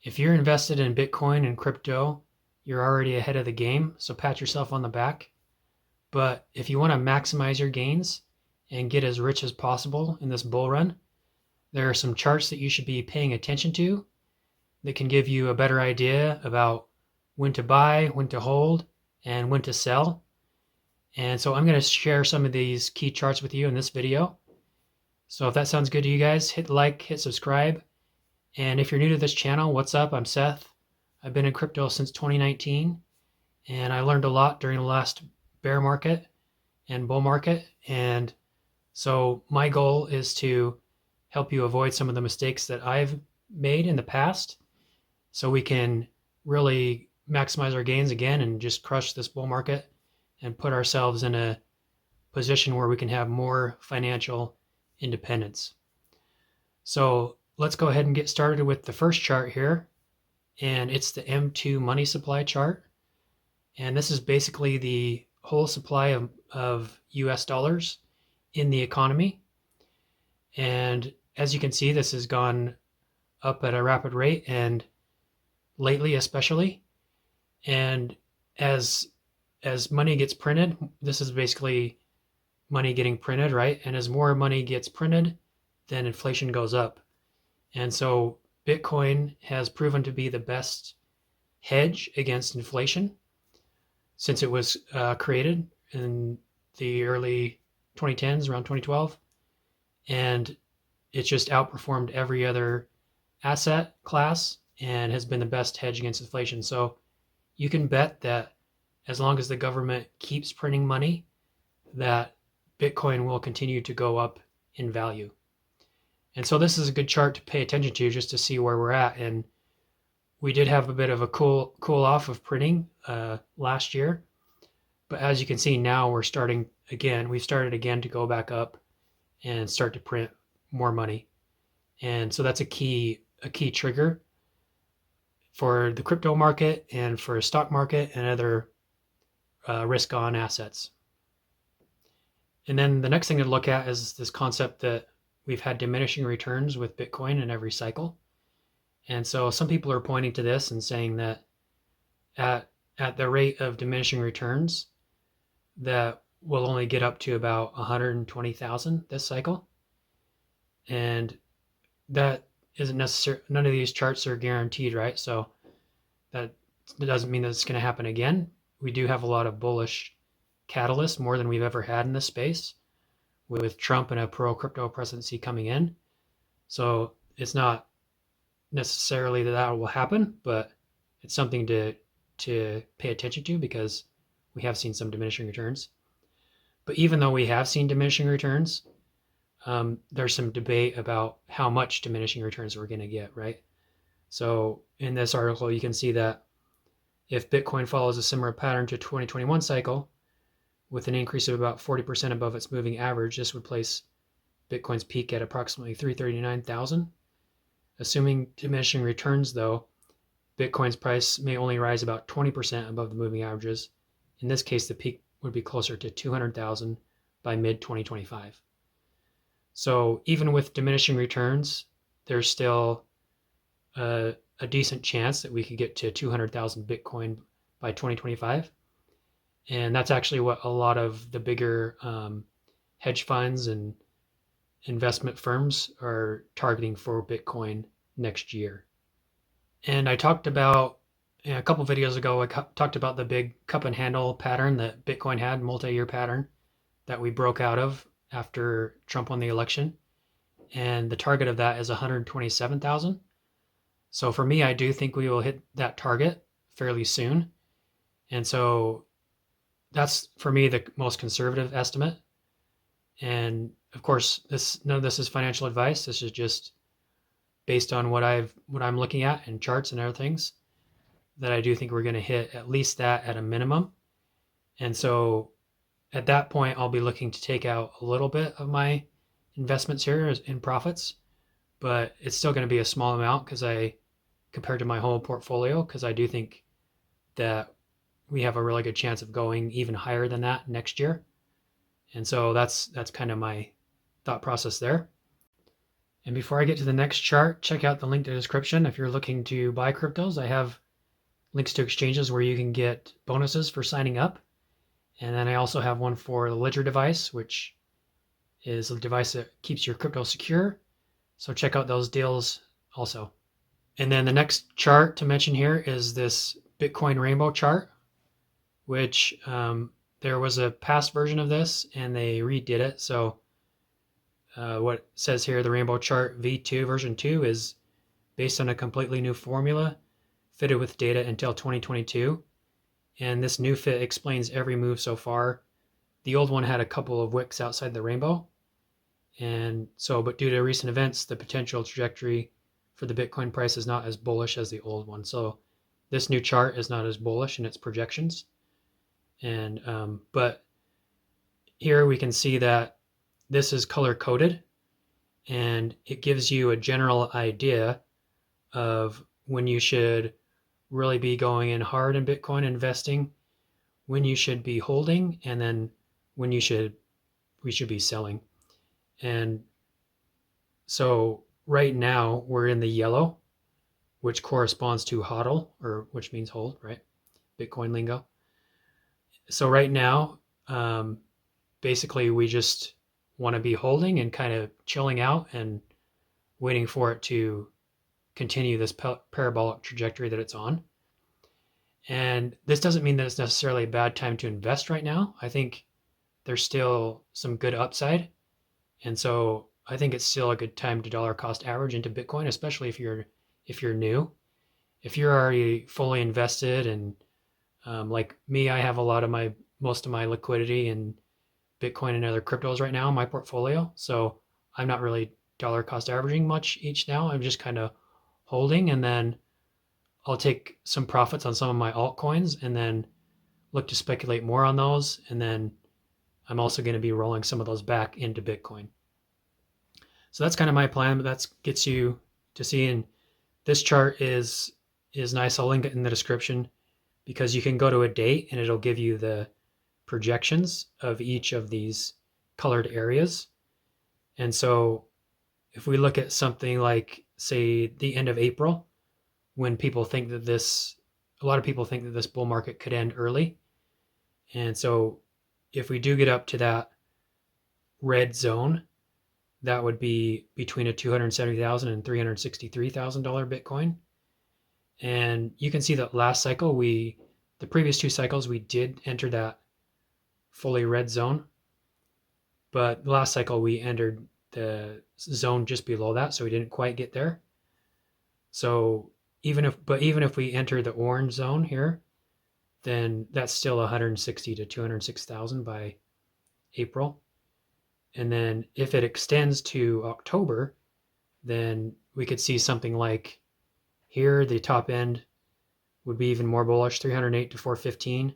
If you're invested in Bitcoin and crypto, you're already ahead of the game, so pat yourself on the back. But if you want to maximize your gains and get as rich as possible in this bull run, there are some charts that you should be paying attention to that can give you a better idea about when to buy, when to hold, and when to sell. And so I'm going to share some of these key charts with you in this video. So if that sounds good to you guys, hit like, hit subscribe. And if you're new to this channel, what's up? I'm Seth. I've been in crypto since 2019, and I learned a lot during the last bear market and bull market. And so my goal is to help you avoid some of the mistakes that I've made in the past so we can really maximize our gains again and just crush this bull market and put ourselves in a position where we can have more financial independence. So let's go ahead and get started with the first chart here, and it's the M2 money supply chart. And this is basically the whole supply of US dollars in the economy. And as you can see, this has gone up at a rapid rate, and lately especially. And as money gets printed, this is basically money getting printed, right? And as more money gets printed, then inflation goes up. And so Bitcoin has proven to be the best hedge against inflation since it was created in the early 2010s, around 2012. And it's just outperformed every other asset class and has been the best hedge against inflation. So you can bet that as long as the government keeps printing money, that Bitcoin will continue to go up in value. And so this is a good chart to pay attention to just to see where we're at. And we did have a bit of a cool off of printing last year. But as you can see now, we're starting again. We've started again to go back up and start to print more money. And so that's a key trigger for the crypto market and for stock market and other risk on assets. And then the next thing to look at is this concept that we've had diminishing returns with Bitcoin in every cycle. And so some people are pointing to this and saying that at the rate of diminishing returns, that we'll only get up to about 120,000 this cycle. And that isn't necessary. None of these charts are guaranteed, right? So that doesn't mean that it's going to happen again. We do have a lot of bullish catalysts, more than we've ever had in this space, with Trump and a pro-crypto presidency coming in. So it's not necessarily that will happen, but it's something to pay attention to because we have seen some diminishing returns. But even though we have seen diminishing returns, there's some debate about how much diminishing returns we're going to get, right? So in this article, you can see that if Bitcoin follows a similar pattern to 2021 cycle, with an increase of about 40% above its moving average, this would place Bitcoin's peak at approximately 339,000. Assuming diminishing returns, though, Bitcoin's price may only rise about 20% above the moving averages. In this case, the peak would be closer to 200,000 by mid-2025. So even with diminishing returns, there's still a decent chance that we could get to 200,000 Bitcoin by 2025. And that's actually what a lot of the bigger hedge funds and investment firms are targeting for Bitcoin next year. And I talked about, a couple videos ago, I talked about the big cup and handle pattern that Bitcoin had, multi-year pattern that we broke out of after Trump won the election. And the target of that is 127,000. So for me, I do think we will hit that target fairly soon. And so that's, for me, the most conservative estimate. And of course, none of this is financial advice. This is just based on what I'm looking at in charts and other things, that I do think we're going to hit at least that at a minimum. And so at that point, I'll be looking to take out a little bit of my investments here in profits, but it's still going to be a small amount compared to my whole portfolio, because I do think that we have a really good chance of going even higher than that next year. And so that's kind of my thought process there. And before I get to the next chart, check out the link in the description. If you're looking to buy cryptos, I have links to exchanges where you can get bonuses for signing up. And then I also have one for the Ledger device, which is a device that keeps your crypto secure. So check out those deals also. And then the next chart to mention here is this Bitcoin rainbow chart, which there was a past version of this and they redid it. So what it says here, the rainbow chart V2 version 2 is based on a completely new formula fitted with data until 2022. And this new fit explains every move so far. The old one had a couple of wicks outside the rainbow. And so, but due to recent events, the potential trajectory for the Bitcoin price is not as bullish as the old one. So this new chart is not as bullish in its projections. And, but here we can see that this is color coded and it gives you a general idea of when you should really be going in hard in Bitcoin investing, when you should be holding, and then when we should be selling. And so right now we're in the yellow, which corresponds to hodl, or which means hold, right? Bitcoin lingo. So right now, basically we just want to be holding and kind of chilling out and waiting for it to continue this parabolic trajectory that it's on. And this doesn't mean that it's necessarily a bad time to invest right now. I think there's still some good upside. And so I think it's still a good time to dollar cost average into Bitcoin, especially if you're new. If you're already fully invested and like me, I have most of my liquidity in Bitcoin and other cryptos right now in my portfolio. So I'm not really dollar cost averaging much each now. I'm just kind of holding, and then I'll take some profits on some of my altcoins and then look to speculate more on those. And then I'm also going to be rolling some of those back into Bitcoin. So that's kind of my plan, but that gets you to see. And this chart is nice. I'll link it in the description because you can go to a date and it'll give you the projections of each of these colored areas. And so if we look at something like, say, the end of April, when people think that a lot of people think that this bull market could end early. And so if we do get up to that red zone, that would be between a $270,000 and $363,000 Bitcoin. And you can see that last cycle, the previous two cycles, we did enter that fully red zone. But the last cycle, we entered the zone just below that, so we didn't quite get there. So even if we enter the orange zone here, then that's still 160 to 206,000 by April. And then if it extends to October, then we could see something like here, the top end would be even more bullish, 308 to 415.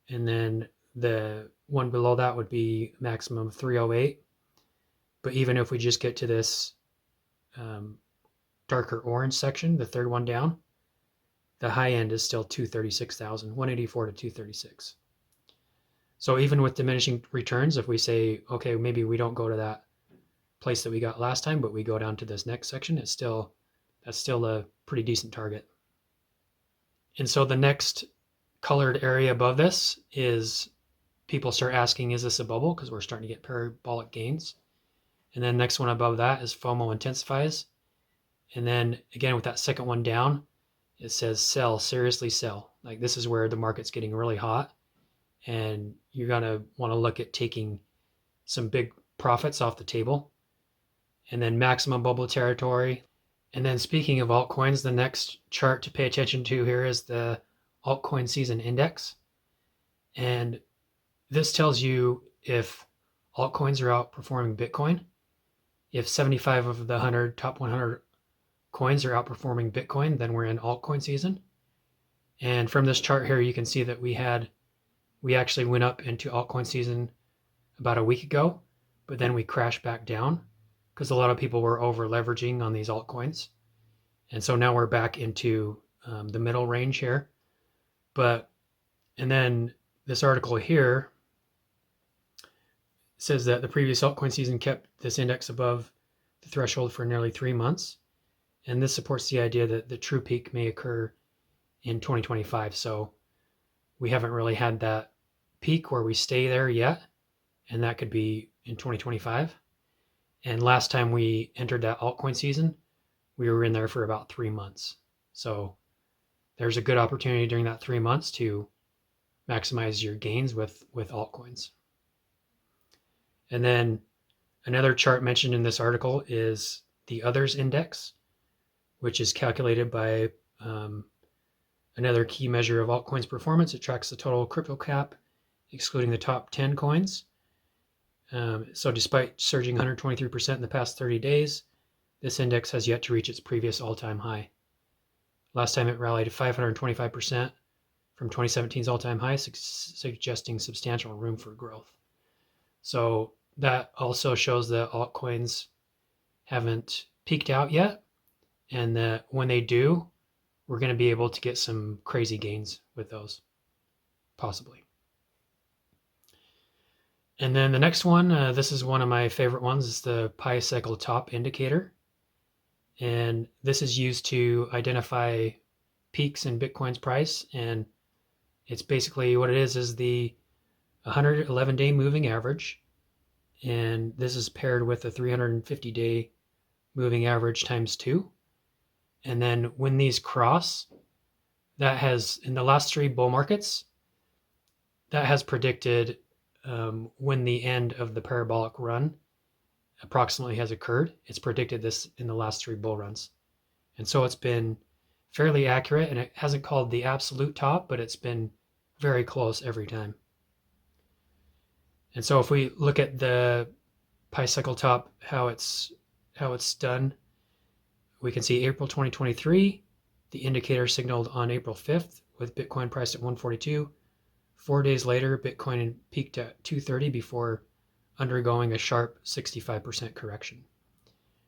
And then the one below that would be maximum of 308. But even if we just get to this darker orange section, the third one down, the high end is still 236,000, 184 to 236. So even with diminishing returns, if we say, okay, maybe we don't go to that place that we got last time, but we go down to this next section, that's still a pretty decent target. And so the next colored area above this is people start asking, is this a bubble? Because we're starting to get parabolic gains. And then next one above that is FOMO intensifies. And then again, with that second one down, it says sell, seriously sell. Like this is where the market's getting really hot. And you're going to want to look at taking some big profits off the table. And then maximum bubble territory. And then speaking of altcoins, the next chart to pay attention to here is the altcoin season index. And this tells you if altcoins are outperforming Bitcoin. If 75 of the top 100 coins are outperforming Bitcoin, then we're in altcoin season. And from this chart here, you can see that we actually went up into altcoin season about a week ago, but then we crashed back down because a lot of people were over leveraging on these altcoins. And so now we're back into the middle range here. And then this article here says that the previous altcoin season kept this index above the threshold for nearly 3 months. And this supports the idea that the true peak may occur in 2025. So we haven't really had that peak where we stay there yet, and that could be in 2025. And last time we entered that altcoin season, we were in there for about 3 months. So there's a good opportunity during that 3 months to maximize your gains with altcoins. And then another chart mentioned in this article is the others index, which is calculated by another key measure of altcoins performance. It tracks the total crypto cap, excluding the top 10 coins. So despite surging 123% in the past 30 days, this index has yet to reach its previous all-time high. Last time it rallied 525% from 2017's all-time high, suggesting substantial room for growth. So that also shows that altcoins haven't peaked out yet, and that when they do, we're going to be able to get some crazy gains with those, possibly. And then the next one, this is one of my favorite ones, is the pi cycle top indicator. And this is used to identify peaks in Bitcoin's price. And it's basically what it is the 111-day moving average. And this is paired with a 350-day moving average times 2. And then when these cross, that has, in the last 3 bull markets, that has predicted when the end of the parabolic run approximately has occurred. It's predicted this in the last 3 bull runs. And so it's been fairly accurate, and it hasn't called the absolute top, but it's been very close every time. And so if we look at the pi cycle top, how it's done, we can see April 2023, the indicator signaled on April 5th with Bitcoin priced at 142. 4 days later, Bitcoin peaked at 230 before undergoing a sharp 65% correction.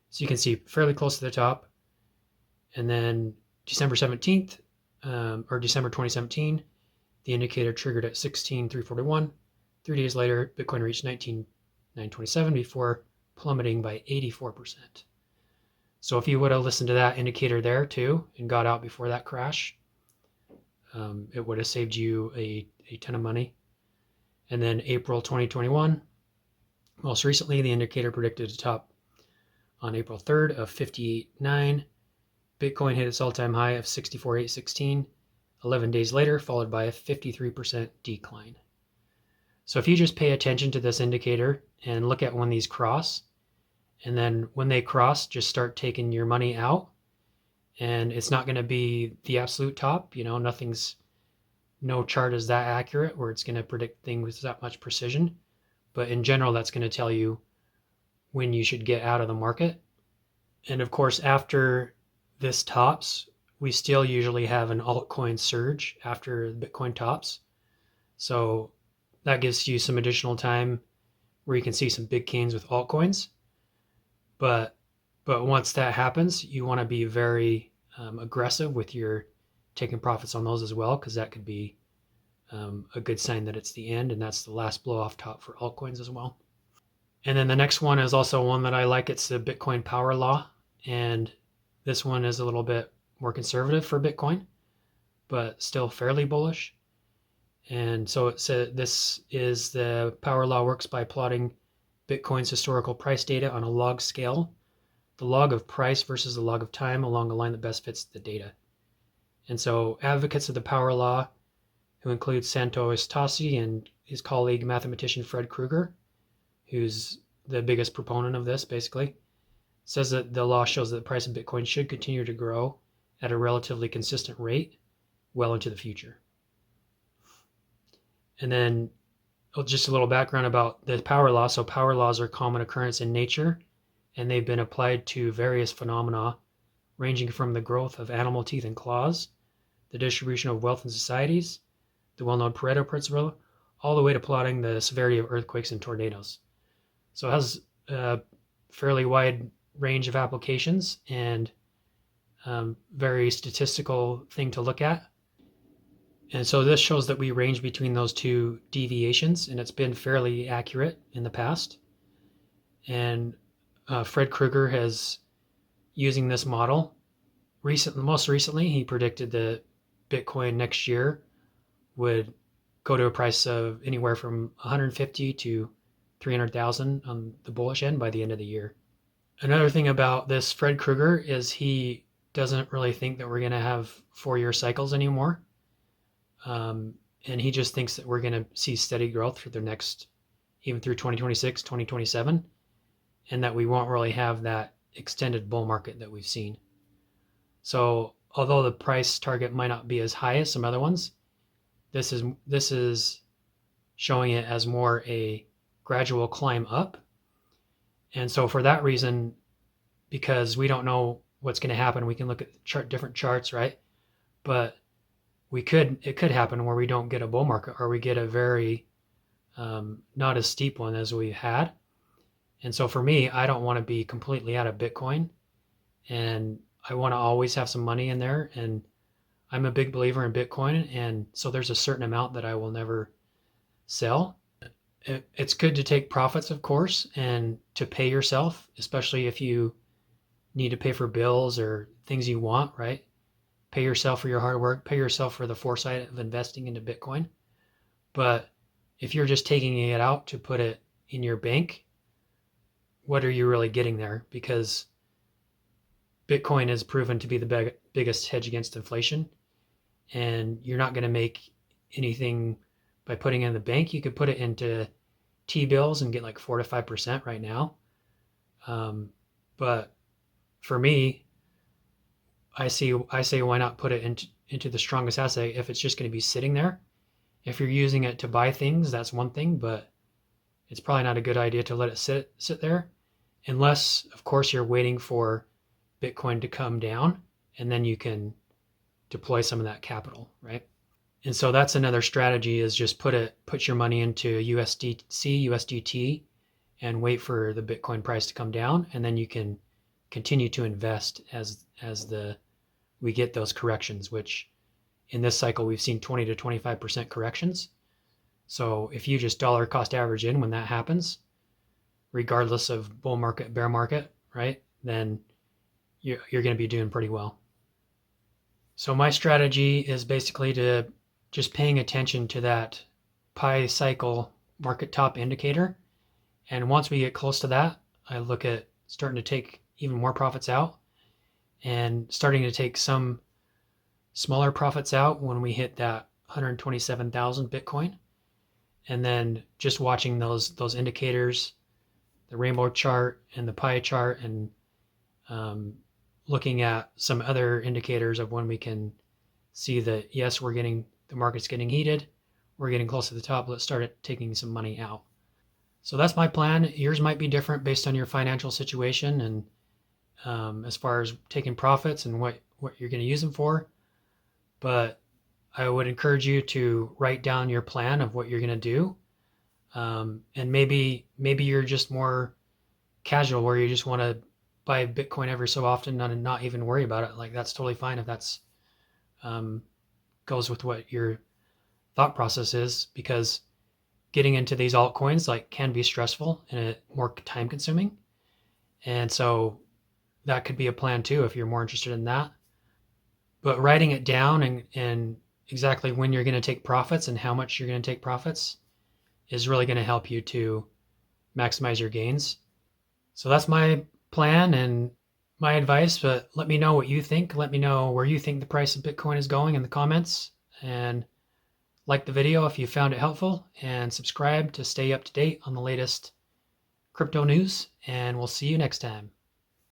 So you can see fairly close to the top. And then December 17th, or December 2017, the indicator triggered at 16,341. 3 days later, Bitcoin reached 19,927 before plummeting by 84%. So if you would have listened to that indicator there too and got out before that crash, it would have saved you a ton of money. And then April 2021, most recently, the indicator predicted a top on April 3rd of 58.9. Bitcoin hit its all-time high of 64,816 11 days later, followed by a 53% decline. So if you just pay attention to this indicator and look at when these cross, and then when they cross, just start taking your money out, and it's not going to be the absolute top. You know, no chart is that accurate where it's going to predict things with that much precision. But in general, that's going to tell you when you should get out of the market. And of course, after this tops, we still usually have an altcoin surge after Bitcoin tops. So that gives you some additional time where you can see some big gains with altcoins. But once that happens, you want to be very aggressive with your taking profits on those as well, because that could be a good sign that it's the end, and that's the last blow off top for altcoins as well. And then the next one is also one that I like. It's the Bitcoin power law, and this one is a little bit more conservative for Bitcoin, but still fairly bullish. And so it said this is the power law works by plotting Bitcoin's historical price data on a log scale, the log of price versus the log of time along a line that best fits the data. And so advocates of the power law, who include Santosh Tassi and his colleague mathematician Fred Krueger, who's the biggest proponent of this basically, says that the law shows that the price of Bitcoin should continue to grow at a relatively consistent rate well into the future. And then just a little background about the power law. So power laws are a common occurrence in nature, and they've been applied to various phenomena ranging from the growth of animal teeth and claws, the distribution of wealth in societies, the well-known Pareto principle, all the way to plotting the severity of earthquakes and tornadoes. So it has a fairly wide range of applications and very statistical thing to look at. And so this shows that we range between those two deviations, and it's been fairly accurate in the past. And Fred Krueger has using this model. Most recently, he predicted that Bitcoin next year would go to a price of anywhere from 150 to 300,000 on the bullish end by the end of the year. Another thing about this Fred Krueger is he doesn't really think that we're going to have 4-year cycles anymore. And he just thinks that we're going to see steady growth for the next, even through 2026, 2027, and that we won't really have that extended bull market that we've seen. So although the price target might not be as high as some other ones, this is showing it as more a gradual climb up. And so for that reason, because we don't know what's going to happen, we can look at different charts, right? But it could happen where we don't get a bull market, or we get a very not as steep one as we had. And so for me, I don't want to be completely out of Bitcoin, and I want to always have some money in there. And I'm a big believer in Bitcoin, and so there's a certain amount that I will never sell. It's good to take profits, of course, and to pay yourself, especially if you need to pay for bills or things you want, right? Pay yourself for your hard work, pay yourself for the foresight of investing into Bitcoin. But if you're just taking it out to put it in your bank, what are you really getting there? Because Bitcoin is proven to be the biggest hedge against inflation, and you're not going to make anything by putting it in the bank. You could put it into T-bills and get like 4 to 5% right now. But for me, I say why not put it into the strongest asset if it's just going to be sitting there. If you're using it to buy things, that's one thing, but it's probably not a good idea to let it sit there, unless, of course, you're waiting for Bitcoin to come down, and then you can deploy some of that capital, right? And so that's another strategy, is just put your money into USDC, USDT, and wait for the Bitcoin price to come down, and then you can continue to invest as we get those corrections, which in this cycle we've seen 20 to 25% corrections. So if you just dollar cost average in when that happens, regardless of bull market, bear market, right, then you're going to be doing pretty well. So my strategy is basically to just paying attention to that pi cycle market top indicator. And once we get close to that, I look at starting to take even more profits out, and starting to take some smaller profits out when we hit that 127,000 Bitcoin. And then just watching those indicators, the rainbow chart and the pie chart, and looking at some other indicators of when we can see that, yes, the market's getting heated, we're getting close to the top, let's start taking some money out. So that's my plan. Yours might be different based on your financial situation, and as far as taking profits and what you're going to use them for. But I would encourage you to write down your plan of what you're going to do. And maybe you're just more casual, where you just want to buy Bitcoin every so often and not even worry about it. Like, that's totally fine if that's goes with what your thought process is, because getting into these altcoins can be stressful and more time consuming. And so that could be a plan too, if you're more interested in that. But writing it down and exactly when you're going to take profits and how much you're going to take profits is really going to help you to maximize your gains. So that's my plan and my advice, but let me know what you think. Let me know where you think the price of Bitcoin is going in the comments, and like the video if you found it helpful, and subscribe to stay up to date on the latest crypto news, and we'll see you next time.